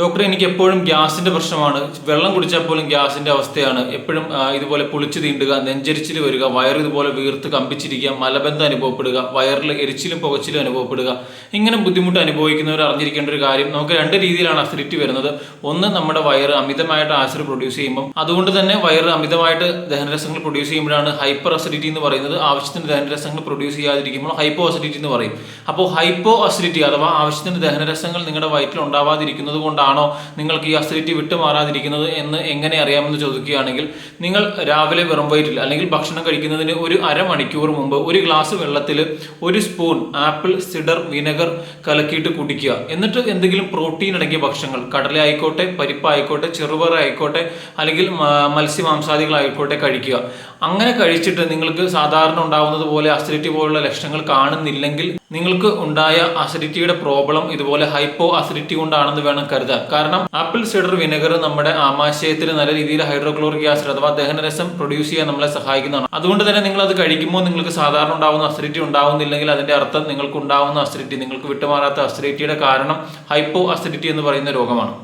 ഡോക്ടറെ, എനിക്ക് എപ്പോഴും ഗ്യാസിന്റെ പ്രശ്നമാണ്. വെള്ളം കുടിച്ചാൽ പോലും ഗ്യാസിന്റെ അവസ്ഥയാണ്. എപ്പോഴും ഇതുപോലെ പുളിച്ചു തീണ്ടുക, നെഞ്ചരിച്ചിൽ വരിക, വയർ ഇതുപോലെ വീർത്ത് കമ്പിച്ചിരിക്കുക, മലബന്ധം അനുഭവപ്പെടുക, വയറിൽ എരിച്ചിലും പുകച്ചിലും അനുഭവപ്പെടുക. ഇങ്ങനെ ബുദ്ധിമുട്ട് അനുഭവിക്കുന്നവർ അറിഞ്ഞിരിക്കേണ്ട ഒരു കാര്യം, നമുക്ക് രണ്ട് രീതിയിലാണ് അസിഡിറ്റി വരുന്നത്. ഒന്ന്, നമ്മുടെ വയറ് അമിതമായിട്ട് ആസിഡ് പ്രൊഡ്യൂസ് ചെയ്യുമ്പോൾ, അതുകൊണ്ട് തന്നെ വയറ് അമിതമായിട്ട് ദഹനരസങ്ങൾ പ്രൊഡ്യൂസ് ചെയ്യുമ്പോഴാണ് ഹൈപ്പർ അസിഡിറ്റി എന്ന് പറയുന്നത്. ആവശ്യത്തിന് ദഹനരസങ്ങൾ പ്രൊഡ്യൂസ് ചെയ്യാതിരിക്കുമ്പോൾ ഹൈപ്പോ അസിഡിറ്റി എന്ന് പറയും. അപ്പോൾ ഹൈപ്പോ അസിഡിറ്റി അഥവാ ആവശ്യത്തിന് ദഹനരസങ്ങൾ നിങ്ങളുടെ വയറ്റിൽ ഉണ്ടാവാതിരിക്കുന്നത് കൊണ്ടാണോ നിങ്ങൾക്ക് ഈ അസിഡിറ്റി വിട്ടുമാറാതിരിക്കുന്നത് എന്ന് എങ്ങനെ അറിയാമെന്ന് ചോദിക്കുകയാണെങ്കിൽ, നിങ്ങൾ രാവിലെ വെറും വയറ്റിൽ അല്ലെങ്കിൽ ഭക്ഷണം കഴിക്കുന്നതിന് ഒരു അരമണിക്കൂർ മുമ്പ് ഒരു ഗ്ലാസ് വെള്ളത്തിൽ ഒരു സ്പൂൺ ആപ്പിൾ സിഡർ വിനെഗർ കലക്കിയിട്ട് കുടിക്കുക. എന്നിട്ട് എന്തെങ്കിലും പ്രോട്ടീൻ അടങ്ങിയ ഭക്ഷണങ്ങൾ, കടല ആയിക്കോട്ടെ, പരിപ്പായിക്കോട്ടെ, ചെറുപയർ ആയിക്കോട്ടെ, അല്ലെങ്കിൽ മത്സ്യമാംസാദികളായിക്കോട്ടെ കഴിക്കുക. അങ്ങനെ കഴിച്ചിട്ട് നിങ്ങൾക്ക് സാധാരണ ഉണ്ടാവുന്നത് പോലെ അസിഡിറ്റി പോലുള്ള ലക്ഷണങ്ങൾ കാണുന്നില്ലെങ്കിൽ, നിങ്ങൾക്ക് ഉണ്ടായ അസിഡിറ്റിയുടെ പ്രോബ്ലം ഇതുപോലെ ഹൈപ്പോ അസിഡിറ്റി കൊണ്ടാണെന്ന് വേണം കരുതാൻ. കാരണം ആപ്പിൾ സിഡർ വിനെഗർ നമ്മുടെ ആമാശയത്തിൽ നല്ല രീതിയിൽ ഹൈഡ്രോക്ലോറിക് ആസിഡ് അഥവാ ദഹനരസം പ്രൊഡ്യൂസ് ചെയ്യാൻ നമ്മളെ സഹായിക്കുന്നതാണ്. അതുകൊണ്ട് തന്നെ നിങ്ങൾ അത് കഴിക്കുമ്പോൾ നിങ്ങൾക്ക് സാധാരണ ഉണ്ടാവുന്ന അസിഡിറ്റി ഉണ്ടാവുന്നില്ലെങ്കിൽ, അതിന്റെ അർത്ഥം നിങ്ങൾക്ക് ഉണ്ടാവുന്ന അസിഡിറ്റി, നിങ്ങൾക്ക് വിട്ടുമാറാത്ത അസിഡിറ്റിയുടെ കാരണം ഹൈപ്പോ അസിഡിറ്റി എന്ന് പറയുന്ന രോഗമാണ്.